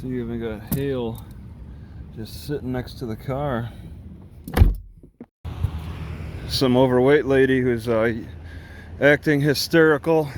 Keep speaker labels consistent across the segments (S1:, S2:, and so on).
S1: So you even got hail just sitting next to the car. Some overweight lady who's acting hysterical.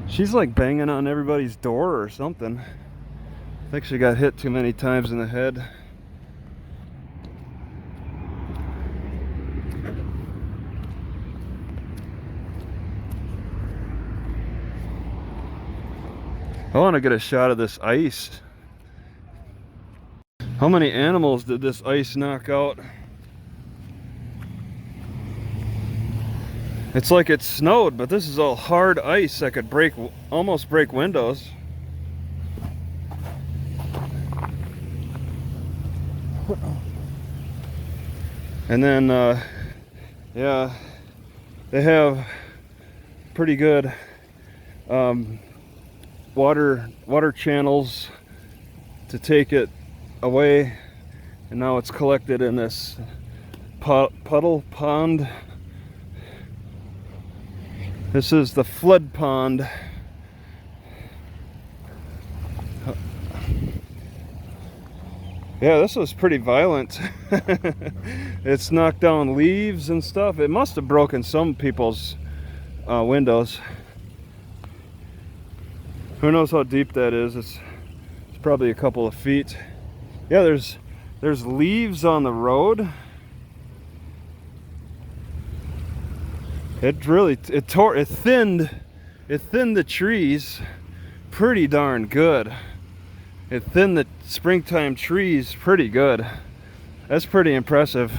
S1: She's like banging on everybody's door or something. I think she got hit too many times in the head. I want to get a shot of this ice. How many animals did this ice knock out? It's like it snowed, but this is all hard ice that could almost break windows. And then, yeah, they have pretty good water channels to take it away, and now it's collected in this puddle pond. This is the flood pond. Yeah, this was pretty violent. It's knocked down leaves and stuff. It must have broken some people's windows. Who knows how deep that is? It's probably a couple of feet. Yeah, there's leaves on the road. It thinned the trees pretty darn good. It thinned the springtime trees pretty good. That's pretty impressive.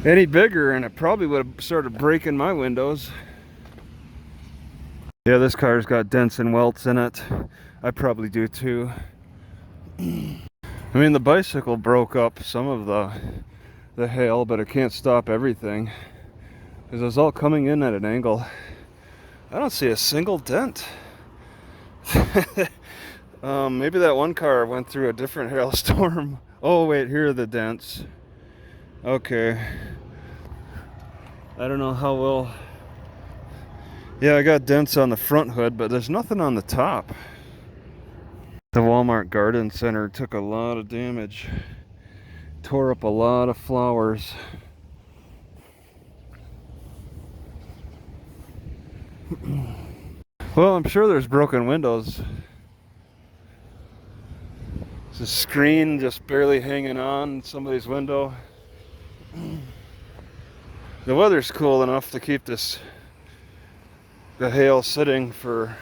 S1: Any bigger and it probably would have started breaking my windows. Yeah, this car's got dents and welts in it. I probably do too. I mean, the bicycle broke up some of the hail, but it can't stop everything because it's all coming in at an angle. I don't see a single dent. Maybe that one car went through a different hailstorm. Oh wait, here are the dents. Okay, I don't know how well. Yeah, I got dents on the front hood, but there's nothing on the top. The Walmart garden center took a lot of damage. Tore up a lot of flowers. Well, I'm sure there's broken windows. There's a screen just barely hanging on somebody's window. The weather's cool enough to keep the hail sitting for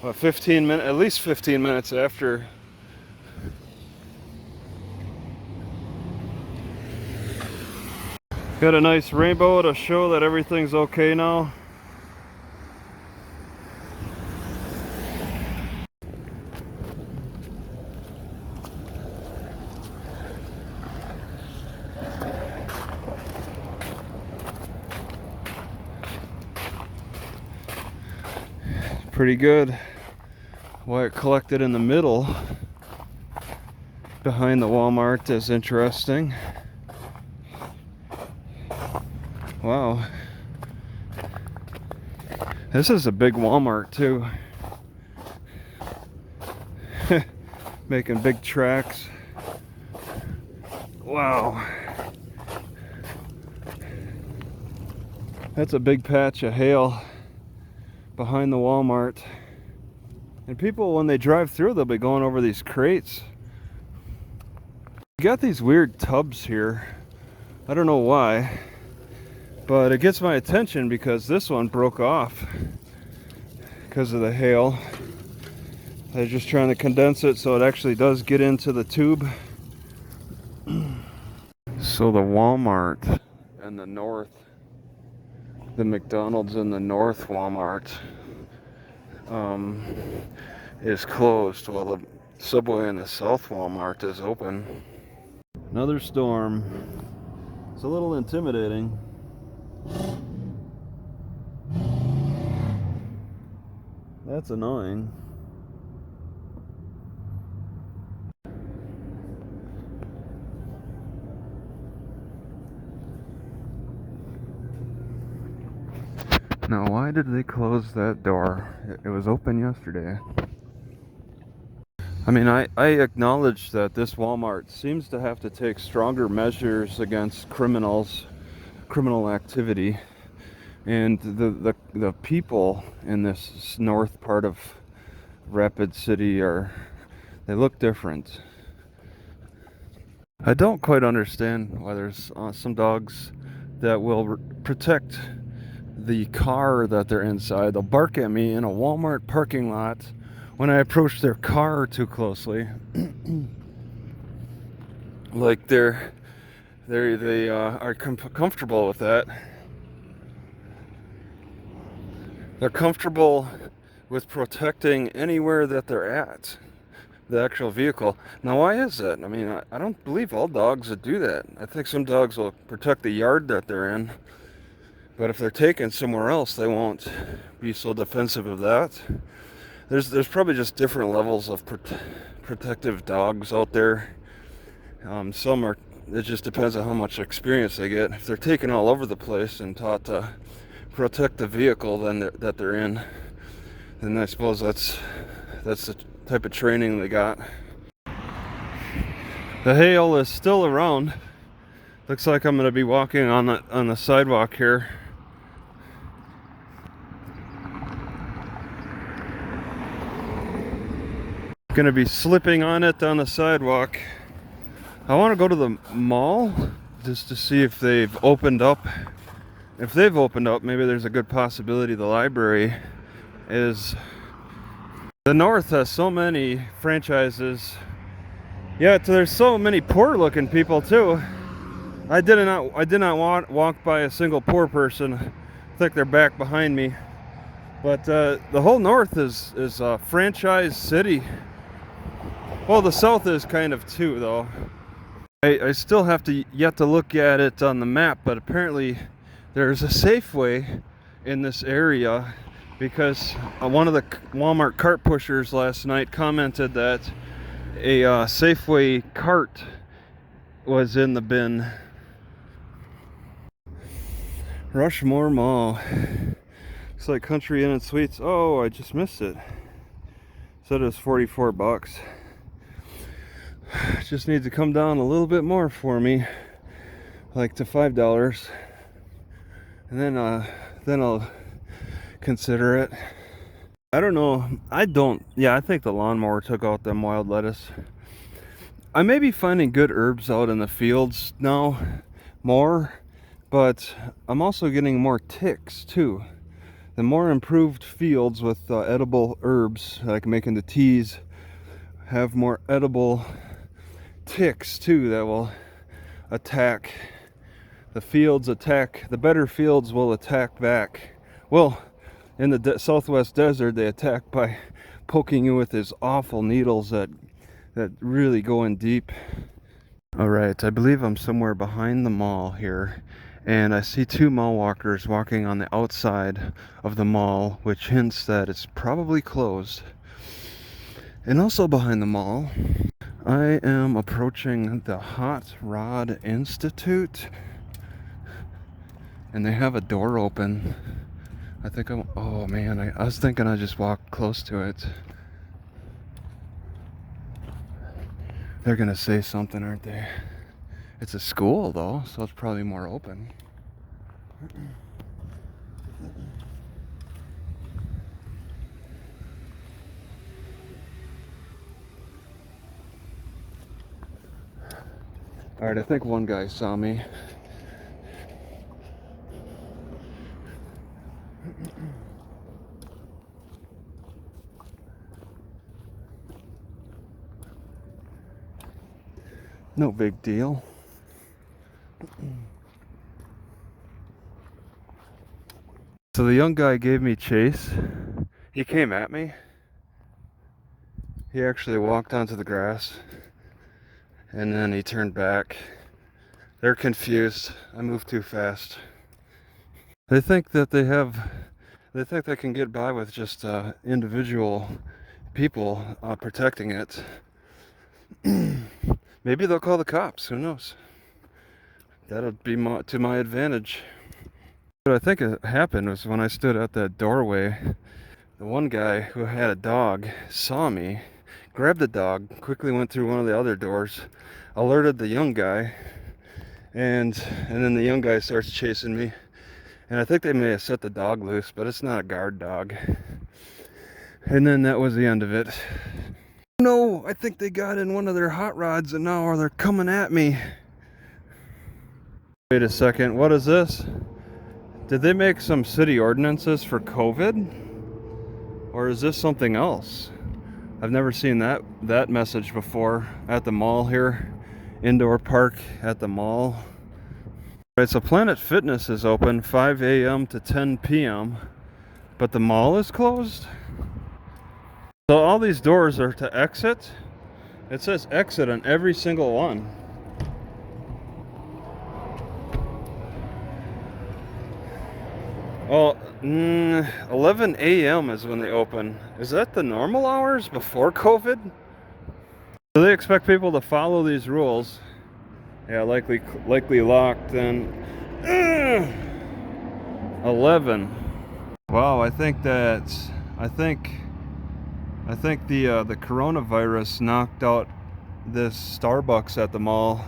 S1: what, 15 minutes, at least 15 minutes after. Got a nice rainbow to show that everything's okay now. Pretty good. Why it collected in the middle behind the Walmart is interesting. Wow. This is a big Walmart too. Making big tracks. Wow. That's a big patch of hail behind the Walmart. And people, when they drive through, they'll be going over these crates. You got these weird tubs here. I don't know why, but it gets my attention because this one broke off because of the hail. They're just trying to condense it so it actually does get into the tube. So the Walmart in the north, the McDonald's in the north Walmart is closed while the Subway in the south Walmart is open. Another storm. It's a little intimidating. That's annoying. Now, why Why did they close that door? It was open yesterday. I mean, I acknowledge that this Walmart seems to have to take stronger measures against criminal activity, and the people in this north part of Rapid City they look different. I don't quite understand why there's some dogs that will protect the car that they're inside. They'll bark at me in a Walmart parking lot when I approach their car too closely. Like they are comfortable with that. They're comfortable with protecting anywhere that they're at, the actual vehicle. Now, why is that? I mean, I don't believe all dogs would do that. I think some dogs will protect the yard that they're in, but if they're taken somewhere else, they won't be so defensive of that. There's probably just different levels of protective dogs out there. Some are. It just depends on how much experience they get. If they're taken all over the place and taught to protect the vehicle that they're in, then I suppose that's the type of training they got. The hail is still around. Looks like I'm going to be walking on the sidewalk here. Going to be slipping on it on the sidewalk. I want to go to the mall just to see if they've opened up. If they've opened up, maybe there's a good possibility the library is. The North has so many franchises. Yeah, there's so many poor-looking people too. I did not walk by a single poor person. I think they're back behind me. But the whole North is a franchise city. Well, the South is kind of too, though. I still have yet to look at it on the map, but apparently there's a Safeway in this area, because one of the Walmart cart pushers last night commented that a Safeway cart was in the bin. Rushmore Mall. Looks like Country Inn and Suites. Oh, I just missed it. Said it was $44. Just needs to come down a little bit more for me, like to $5, and then I'll consider it. I don't know. I think the lawnmower took out them wild lettuce. I may be finding good herbs out in the fields now, more, but I'm also getting more ticks too. The more improved fields with edible herbs, like making the teas, have more edible ticks too that will attack the fields. The better fields will attack back. Well, in the Southwest desert, they attack by poking you with these awful needles that really go in deep. All right, I believe I'm somewhere behind the mall here, and I see two mall walkers walking on the outside of the mall, which hints that it's probably closed. And also behind the mall, I am approaching the Hot Rod Institute, and they have a door open. I think oh man, I was thinking I just walked close to it. They're gonna say something, aren't they? It's a school though, so it's probably more open. Alright, I think one guy saw me. No big deal. So the young guy gave me chase. He came at me. He actually walked onto the grass, and then he turned back. They're confused. I moved too fast. They think that they can get by with just individual people protecting it. Maybe they'll call the cops. Who knows? That'll be to my advantage. What I think it happened was when I stood at that doorway, the one guy who had a dog saw me, grabbed the dog, quickly went through one of the other doors, alerted the young guy, and then the young guy starts chasing me. And I think they may have set the dog loose, but it's not a guard dog. And then that was the end of it. No, I think they got in one of their hot rods and now they're coming at me. Wait a second, what is this? Did they make some city ordinances for COVID? Or is this something else? I've never seen that message before at the mall here. Indoor park at the mall. Right, so Planet Fitness is open 5 a.m. to 10 p.m. But the mall is closed? So all these doors are to exit. It says exit on every single one. Oh, 11 a.m. is when they open. Is that the normal hours before COVID? Do they expect people to follow these rules? Yeah, likely locked then. 11. Wow, I think the coronavirus knocked out this Starbucks at the mall.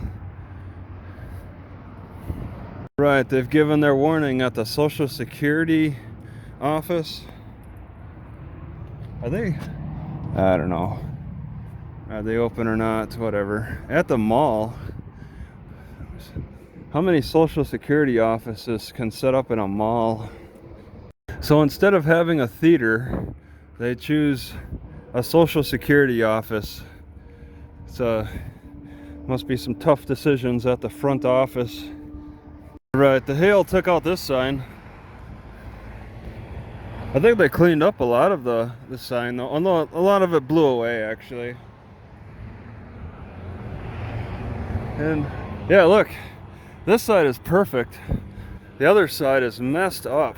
S1: Right, they've given their warning at the Social Security office. I don't know. Are they open or not? Whatever. At the mall, how many Social Security offices can set up in a mall? So instead of having a theater, they choose a Social Security office. Must be some tough decisions at the front office. Right, the hail took out this sign. I think they cleaned up a lot of the sign though. Although a lot of it blew away actually. And yeah, look, this side is perfect. The other side is messed up.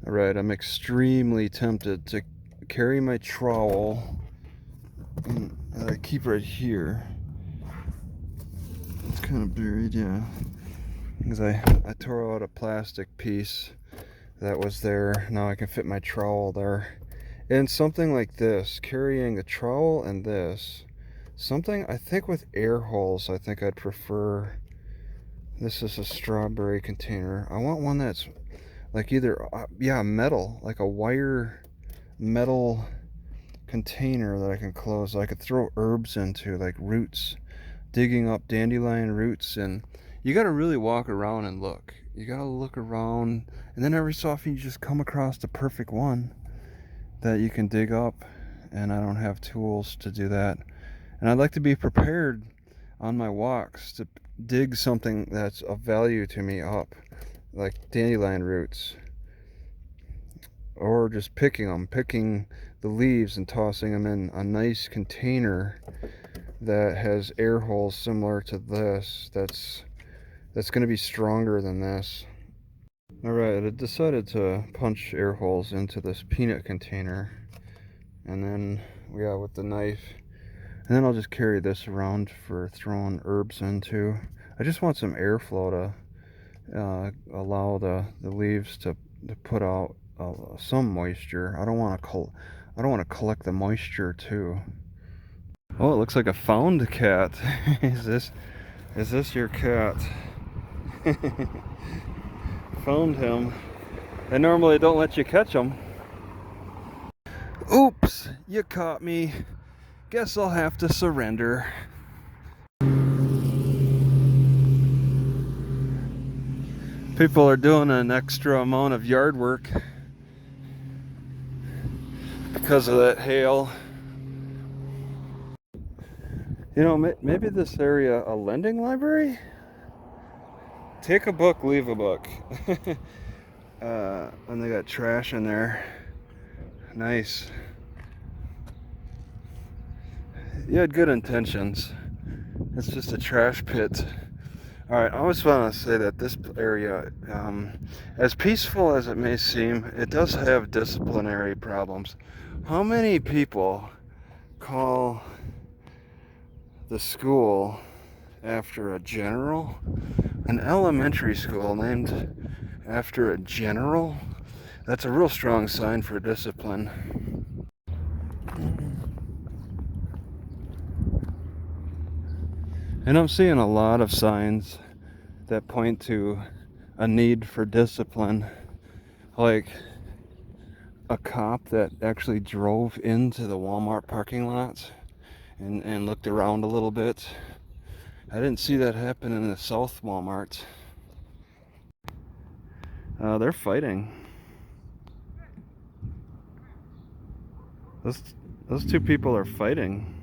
S1: All right, I'm extremely tempted to carry my trowel that I keep right here. It's kind of buried, yeah. Because I tore out a plastic piece that was there. Now I can fit my trowel there. And something like this, carrying the trowel and this. Something, I think with air holes, I think I'd prefer. This is a strawberry container. I want one that's like either, metal, like a wire metal container that I can close. I could throw herbs into, like roots, digging up dandelion roots. And you got to really walk around and look. You got to look around, and then every so often you just come across the perfect one that you can dig up, and I don't have tools to do that. And I'd like to be prepared on my walks to dig something that's of value to me up, like dandelion roots, or just picking the leaves and tossing them in a nice container that has air holes similar to this. That's going to be stronger than this. Alright, I decided to punch air holes into this peanut container, and then with the knife, and then I'll just carry this around for throwing herbs into. I just want some airflow to allow the leaves to put out some moisture. I don't want to collect the moisture too. Oh, it looks like a found cat. Is this your cat? Found him. They normally don't let you catch them. Oops, you caught me. Guess I'll have to surrender. People are doing an extra amount of yard work because of that hail. You know, maybe this area a lending library? Take a book, leave a book. And they got trash in there. Nice. You had good intentions. It's just a trash pit. Alright, I always want to say that this area, as peaceful as it may seem, it does have disciplinary problems. How many people call the school after a general? An elementary school named after a general. That's a real strong sign for discipline. And I'm seeing a lot of signs that point to a need for discipline. Like a cop that actually drove into the Walmart parking lot and looked around a little bit. I didn't see that happen in the South Walmart. They're fighting. Those two people are fighting.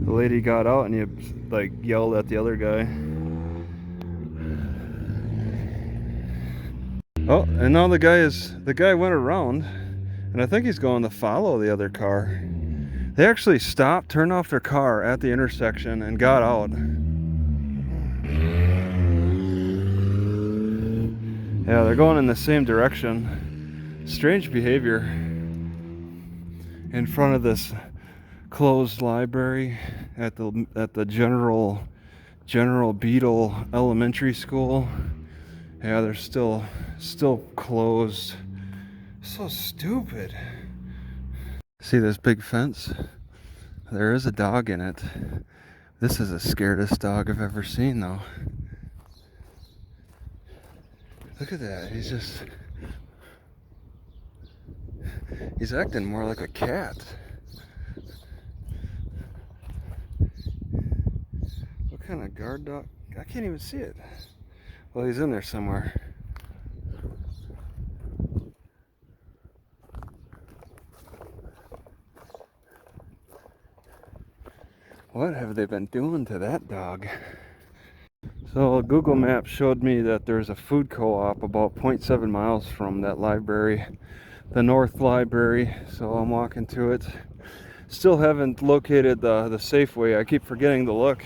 S1: The lady got out and you like yelled at the other guy. Oh, and now the guy went around, and I think he's going to follow the other car. They actually stopped, turned off their car at the intersection, and got out. Yeah, they're going in the same direction. Strange behavior in front of this closed library at the General Beadle Elementary School. Yeah, they're still closed. So stupid. See this big fence? There is a dog in it. This is the scaredest dog I've ever seen, though. Look at that. He's acting more like a cat. What kind of guard dog? I can't even see it. Well, he's in there somewhere. What have they been doing to that dog? So Google Maps showed me that there's a food co-op about 0.7 miles from that library, the North Library, so I'm walking to it. Still haven't located the Safeway. I keep forgetting to look.